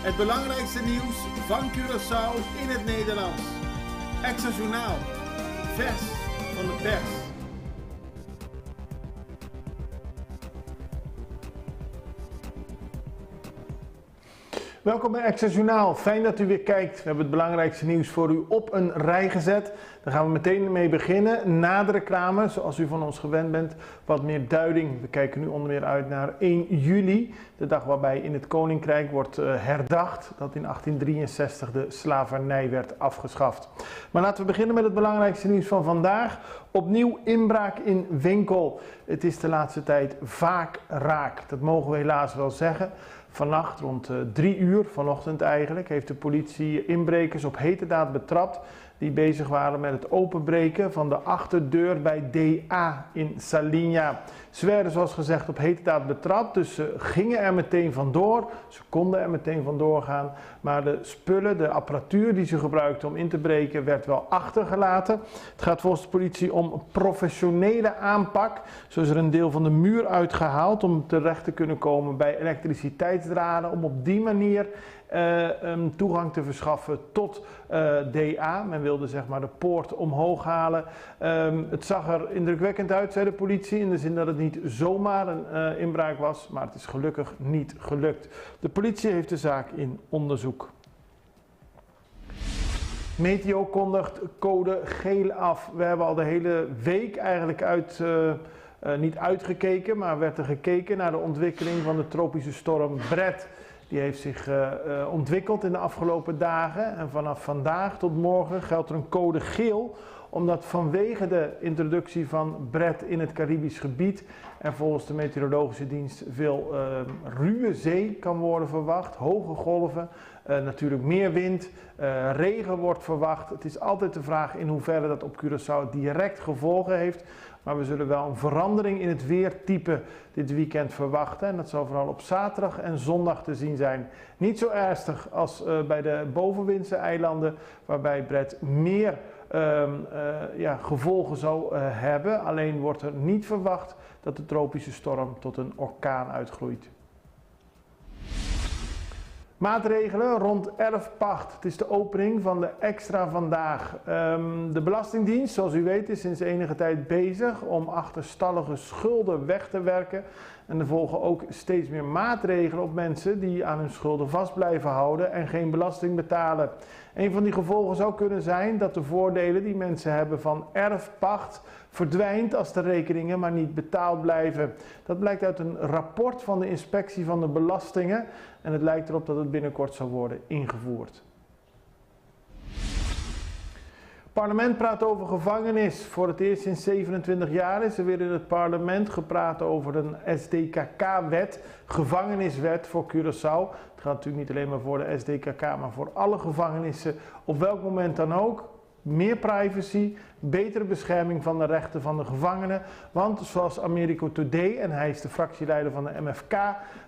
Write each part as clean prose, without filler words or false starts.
Het belangrijkste nieuws van Curaçao in het Nederlands. Extra Journaal. Vers van de pers. Welkom bij Extra Journaal. Fijn dat u weer kijkt. We hebben het belangrijkste nieuws voor u op een rij gezet. Daar gaan we meteen mee beginnen. Na de reclame, zoals u van ons gewend bent, wat meer duiding. We kijken nu onder meer uit naar 1 juli. De dag waarbij in het Koninkrijk wordt herdacht dat in 1863 de slavernij werd afgeschaft. Maar laten we beginnen met het belangrijkste nieuws van vandaag. Opnieuw inbraak in winkel. Het is de laatste tijd vaak raak. Dat mogen we helaas wel zeggen. Vannacht rond 3 uur, vanochtend eigenlijk, heeft de politie inbrekers op heterdaad betrapt die bezig waren met het openbreken van de achterdeur bij DA in Salinha. Ze werden zoals gezegd op heterdaad betrapt, dus ze gingen er meteen vandoor. Ze konden er meteen vandoor gaan, maar de spullen, de apparatuur die ze gebruikten om in te breken, werd wel achtergelaten. Het gaat volgens de politie om professionele aanpak. Zo is er een deel van de muur uitgehaald om terecht te kunnen komen bij elektriciteitsdraden, om op die manier toegang te verschaffen tot DA. Men wilde zeg maar de poort omhoog halen. Het zag er indrukwekkend uit, zei de politie, in de zin dat het niet zomaar een inbraak was, maar het is gelukkig niet gelukt. De politie heeft de zaak in onderzoek. Meteo kondigt code geel af. We hebben al de hele week eigenlijk niet uitgekeken, maar werd er gekeken naar de ontwikkeling van de tropische storm Bret. Die heeft zich ontwikkeld in de afgelopen dagen en vanaf vandaag tot morgen geldt er een code geel, omdat vanwege de introductie van Bret in het Caribisch gebied er volgens de meteorologische dienst veel ruwe zee kan worden verwacht, hoge golven, natuurlijk meer wind, regen wordt verwacht. Het is altijd de vraag in hoeverre dat op Curaçao direct gevolgen heeft. Maar we zullen wel een verandering in het weertype dit weekend verwachten. En dat zal vooral op zaterdag en zondag te zien zijn. Niet zo ernstig als bij de bovenwindse eilanden, waarbij Bret meer gevolgen zou hebben. Alleen wordt er niet verwacht dat de tropische storm tot een orkaan uitgroeit. Maatregelen rond erfpacht. Het is de opening van de Extra vandaag. De Belastingdienst, zoals u weet, is sinds enige tijd bezig om achterstallige schulden weg te werken. En er volgen ook steeds meer maatregelen op mensen die aan hun schulden vast blijven houden en geen belasting betalen. Een van die gevolgen zou kunnen zijn dat de voordelen die mensen hebben van erfpacht verdwijnt als de rekeningen maar niet betaald blijven. Dat blijkt uit een rapport van de Inspectie van de Belastingen en het lijkt erop dat het binnenkort zal worden ingevoerd. Het parlement praat over gevangenis. Voor het eerst sinds 27 jaar is er weer in het parlement gepraat over een SDKK-wet, gevangeniswet voor Curaçao. Het gaat natuurlijk niet alleen maar voor de SDKK, maar voor alle gevangenissen, op welk moment dan ook. Meer privacy, betere bescherming van de rechten van de gevangenen. Want zoals Americo Today, en hij is de fractieleider van de MFK,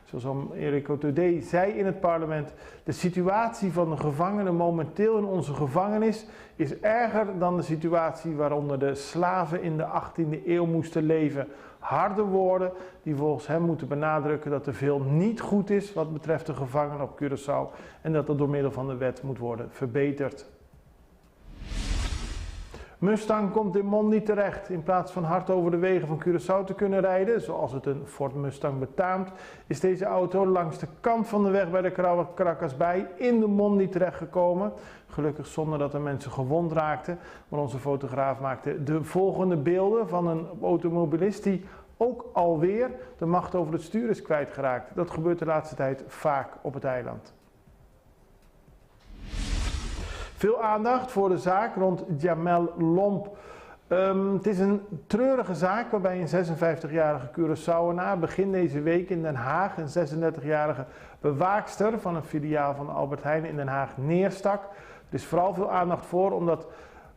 zoals Americo Today zei in het parlement, de situatie van de gevangenen momenteel in onze gevangenis is erger dan de situatie waaronder de slaven in de 18e eeuw moesten leven. Harde woorden die volgens hem moeten benadrukken dat er veel niet goed is wat betreft de gevangenen op Curaçao en dat dat door middel van de wet moet worden verbeterd. Mustang komt in Mondi terecht. In plaats van hard over de wegen van Curaçao te kunnen rijden, zoals het een Ford Mustang betaamt, is deze auto langs de kant van de weg bij de Caracasbaai in de Mondi terechtgekomen. Gelukkig zonder dat er mensen gewond raakten. Maar onze fotograaf maakte de volgende beelden van een automobilist die ook alweer de macht over het stuur is kwijtgeraakt. Dat gebeurt de laatste tijd vaak op het eiland. Veel aandacht voor de zaak rond Jamel Lomp. Het is een treurige zaak waarbij een 56-jarige Curaçaoenaar begin deze week in Den Haag een 36-jarige bewaakster van een filiaal van Albert Heijn in Den Haag neerstak. Er is vooral veel aandacht voor omdat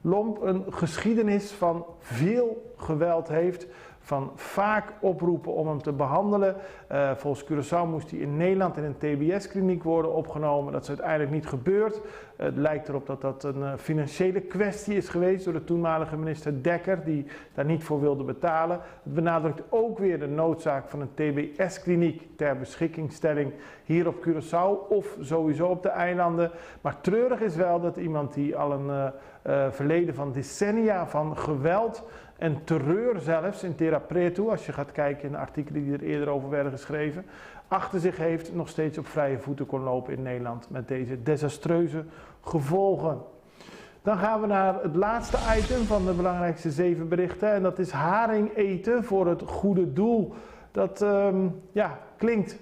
Lomp een geschiedenis van veel geweld heeft. van vaak oproepen om hem te behandelen. Volgens Curaçao moest hij in Nederland in een TBS-kliniek worden opgenomen. Dat is uiteindelijk niet gebeurd. Het lijkt erop dat dat een financiële kwestie is geweest door de toenmalige minister Dekker, die daar niet voor wilde betalen. Het benadrukt ook weer de noodzaak van een TBS-kliniek ter beschikkingstelling hier op Curaçao of sowieso op de eilanden. Maar treurig is wel dat iemand die al een verleden van decennia van geweld en terreur zelfs in Terra Preto, als je gaat kijken in de artikelen die er eerder over werden geschreven, achter zich heeft, nog steeds op vrije voeten kon lopen in Nederland met deze desastreuze gevolgen. Dan gaan we naar het laatste item van de belangrijkste 7 berichten en dat is haring eten voor het goede doel. Dat klinkt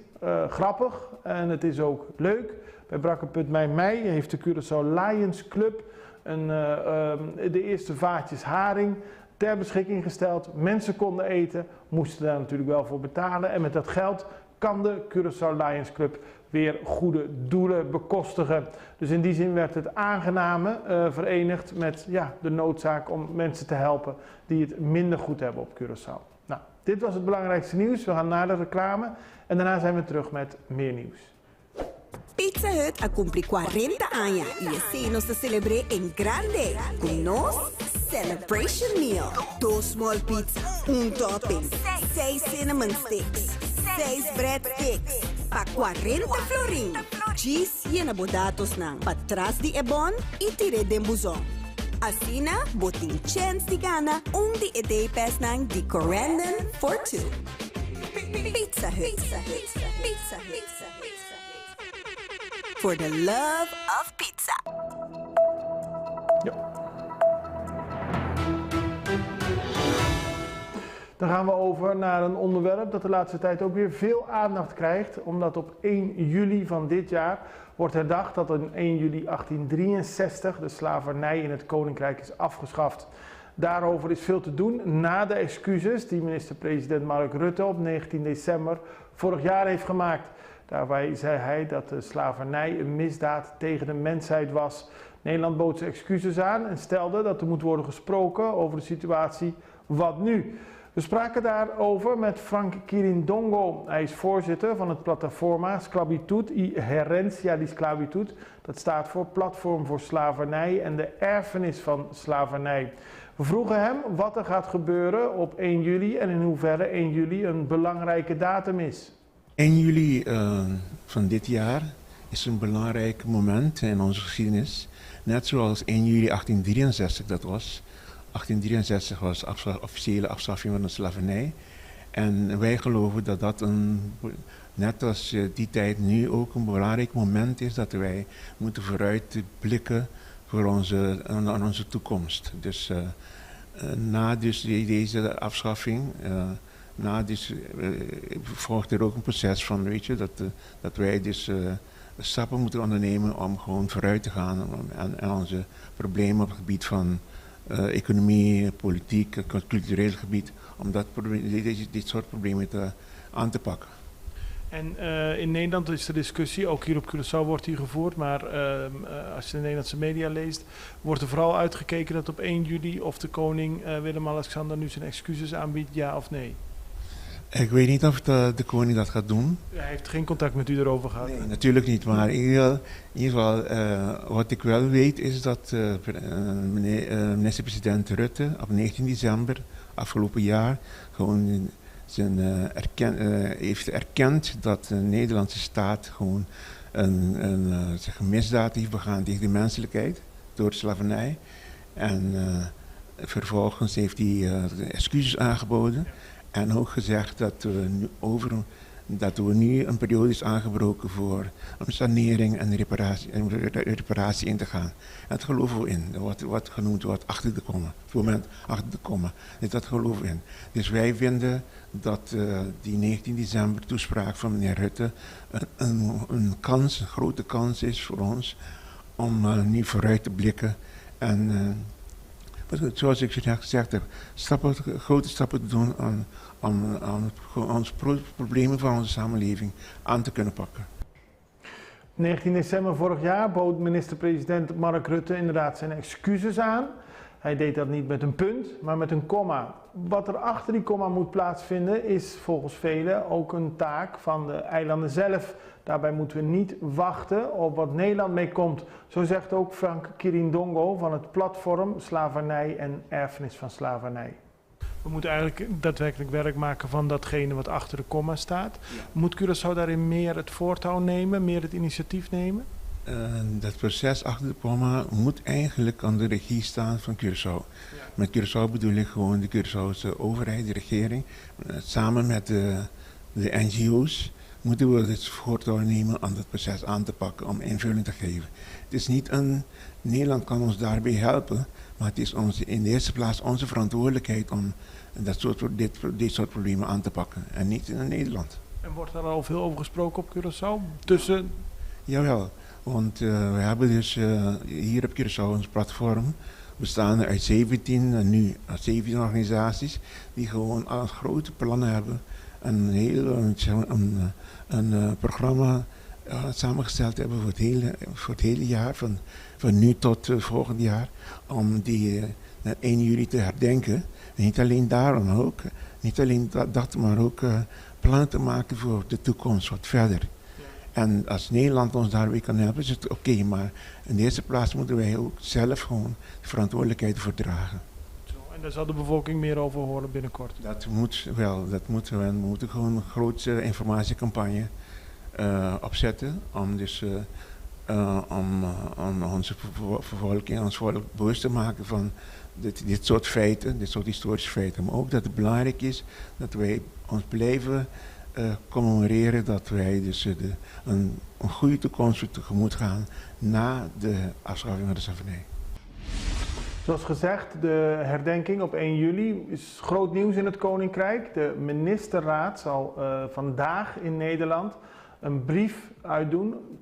grappig en het is ook leuk. Bij Brakkenput Mei heeft de Curaçao Lions Club de eerste vaatjes haring ter beschikking gesteld. Mensen konden eten, moesten daar natuurlijk wel voor betalen. En met dat geld kan de Curaçao Lions Club weer goede doelen bekostigen. Dus in die zin werd het aangename verenigd met de noodzaak om mensen te helpen die het minder goed hebben op Curaçao. Nou, dit was het belangrijkste nieuws. We gaan naar de reclame en daarna zijn we terug met meer nieuws. Pizza Hut ha cumpli 40 años y así nos celebré en grande con nos celebration meal. 2 small pizza, 1 topping, 6 cinnamon sticks, 6 breadsticks, pa 40 florin. Cheese y enabodatos ng patras di ebon y tire de buzong. Asina, boting chance di gana, di edepes ng di correnden for 2. Pizza Hut. Pizza Hut. For the love of pizza. Ja. Dan gaan we over naar een onderwerp dat de laatste tijd ook weer veel aandacht krijgt. Omdat op 1 juli van dit jaar wordt herdacht dat op 1 juli 1863 de slavernij in het Koninkrijk is afgeschaft. Daarover is veel te doen na de excuses die minister-president Mark Rutte op 19 december vorig jaar heeft gemaakt. Daarbij zei hij dat de slavernij een misdaad tegen de mensheid was. Nederland bood zijn excuses aan en stelde dat er moet worden gesproken over de situatie wat nu. We spraken daarover met Frank Quirindongo. Hij is voorzitter van het Plataforma Sclavitud y Herencia de Sclavitud. Dat staat voor Platform voor Slavernij en de erfenis van slavernij. We vroegen hem wat er gaat gebeuren op 1 juli en in hoeverre 1 juli een belangrijke datum is. 1 juli van dit jaar is een belangrijk moment in onze geschiedenis. Net zoals 1 juli 1863 dat was. 1863 was de officiële afschaffing van de slavernij. En wij geloven dat dat net als die tijd nu ook een belangrijk moment is dat wij moeten vooruitblikken voor onze toekomst. Dus na deze afschaffing, volgt er ook een proces van, dat wij dus stappen moeten ondernemen om gewoon vooruit te gaan en onze problemen op het gebied van economie, politiek, cultureel gebied, om dit soort problemen aan te pakken. En in Nederland is de discussie, ook hier op Curaçao wordt die gevoerd, maar als je de Nederlandse media leest, wordt er vooral uitgekeken dat op 1 juli of de koning Willem-Alexander nu zijn excuses aanbiedt, ja of nee? Ik weet niet of de koning dat gaat doen. Hij heeft geen contact met u erover gehad? Nee, natuurlijk niet, maar in ieder geval wat ik wel weet is dat minister-president Rutte op 19 december afgelopen jaar gewoon heeft erkend dat de Nederlandse staat gewoon een misdaad heeft begaan tegen de menselijkheid door slavernij. En vervolgens heeft hij excuses aangeboden. En ook gezegd dat we nu een periode is aangebroken voor een sanering en reparatie in te gaan. En dat geloven we in. Wat genoemd wordt achter de komma. Op het moment achter de komma. Dus dat geloven we in. Dus wij vinden dat die 19 december toespraak van meneer Rutte een grote kans is voor ons om nu vooruit te blikken. En zoals ik gezegd heb, grote stappen te doen om onze problemen van onze samenleving aan te kunnen pakken. 19 december vorig jaar bood minister-president Mark Rutte inderdaad zijn excuses aan. Hij deed dat niet met een punt, maar met een komma. Wat er achter die komma moet plaatsvinden is volgens velen ook een taak van de eilanden zelf. Daarbij moeten we niet wachten op wat Nederland mee komt. Zo zegt ook Frank Kirindongo van het platform Slavernij en Erfenis van Slavernij. We moeten eigenlijk daadwerkelijk werk maken van datgene wat achter de komma staat. Ja. Moet Curaçao daarin meer het voortouw nemen, meer het initiatief nemen? Dat proces achter de komma moet eigenlijk aan de regie staan van Curaçao. Ja. Met Curaçao bedoel ik gewoon de Curaçaose overheid, de regering. Samen met de NGO's moeten we het voortouw nemen om dat proces aan te pakken, om invulling te geven. Het is niet Nederland kan ons daarbij helpen, maar het is in de eerste plaats onze verantwoordelijkheid om dit soort problemen aan te pakken en niet in Nederland. En wordt er al veel over gesproken op Curaçao? Jawel, want we hebben dus hier op Curaçao ons platform bestaande uit 17 organisaties die gewoon al grote plannen hebben. Een programma samengesteld hebben voor het hele jaar, van nu tot volgend jaar, om die 1 juli te herdenken. En niet alleen daarom ook, niet alleen dat, maar ook plannen te maken voor de toekomst, wat verder. Ja. En als Nederland ons daarbij kan helpen, is het oké, maar in de eerste plaats moeten wij ook zelf gewoon de verantwoordelijkheid voor dragen. En daar zal de bevolking meer over horen binnenkort? Dat moet wel. We moeten gewoon een grote informatiecampagne opzetten om dus om onze bevolking, ons volk bewust te maken van dit soort feiten, dit soort historische feiten. Maar ook dat het belangrijk is dat wij ons blijven commemoreren, dat wij dus een goede toekomst tegemoet gaan na de afschaffing van de slavernij. Zoals gezegd, de herdenking op 1 juli is groot nieuws in het Koninkrijk. De ministerraad zal vandaag in Nederland een brief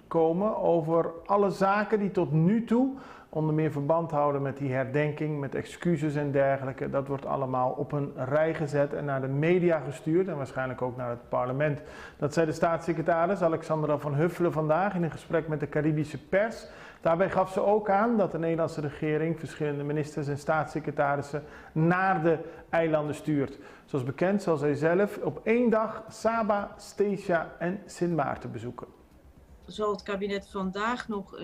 komen over alle zaken die tot nu toe onder meer verband houden met die herdenking, met excuses en dergelijke. Dat wordt allemaal op een rij gezet en naar de media gestuurd en waarschijnlijk ook naar het parlement. Dat zei de staatssecretaris Alexandra van Huffelen vandaag in een gesprek met de Caribische pers. Daarbij gaf ze ook aan dat de Nederlandse regering verschillende ministers en staatssecretarissen naar de eilanden stuurt. Zoals bekend zal zij zelf op 1 dag Saba, Stesia en Sint Maarten bezoeken. Zal het kabinet vandaag nog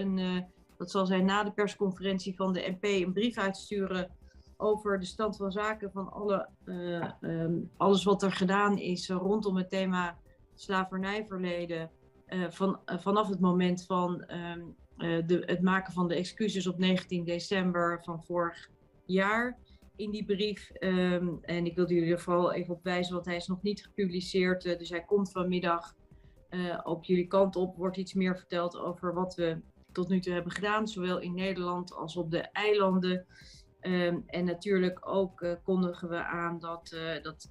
dat zal zijn na de persconferentie van de NP, een brief uitsturen over de stand van zaken van alles wat er gedaan is rondom het thema slavernijverleden. Vanaf het moment van het maken van de excuses op 19 december van vorig jaar in die brief. En ik wilde jullie er vooral even op wijzen, want hij is nog niet gepubliceerd. Dus hij komt vanmiddag op jullie kant op. Wordt iets meer verteld over wat we tot nu toe hebben gedaan, zowel in Nederland als op de eilanden. En natuurlijk ook kondigen we aan,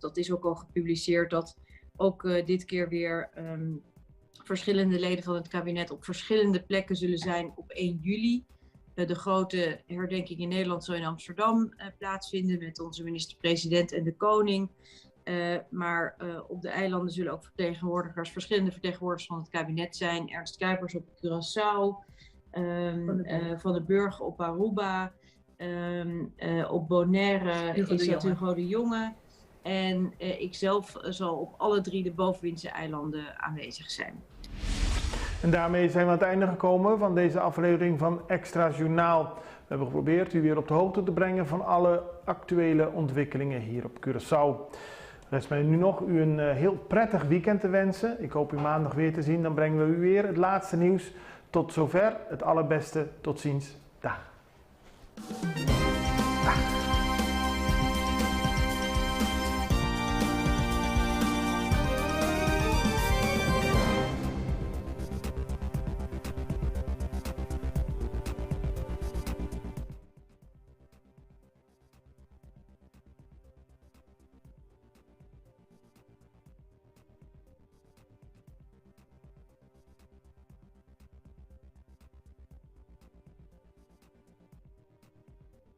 dat is ook al gepubliceerd, dat ook dit keer weer verschillende leden van het kabinet op verschillende plekken zullen zijn op 1 juli. De grote herdenking in Nederland zal in Amsterdam plaatsvinden met onze minister-president en de koning. Maar op de eilanden zullen ook verschillende vertegenwoordigers van het kabinet zijn. Ernst Kuipers op Curaçao, Van den Burg op Aruba, op Bonaire is Hugo de Jonge. En ikzelf zal op alle 3 de bovenwindse eilanden aanwezig zijn. En daarmee zijn we aan het einde gekomen van deze aflevering van Extra Journaal. We hebben geprobeerd u weer op de hoogte te brengen van alle actuele ontwikkelingen hier op Curaçao. Rest mij nu nog u een heel prettig weekend te wensen. Ik hoop u maandag weer te zien. Dan brengen we u weer het laatste nieuws. Tot zover. Het allerbeste. Tot ziens. Dag.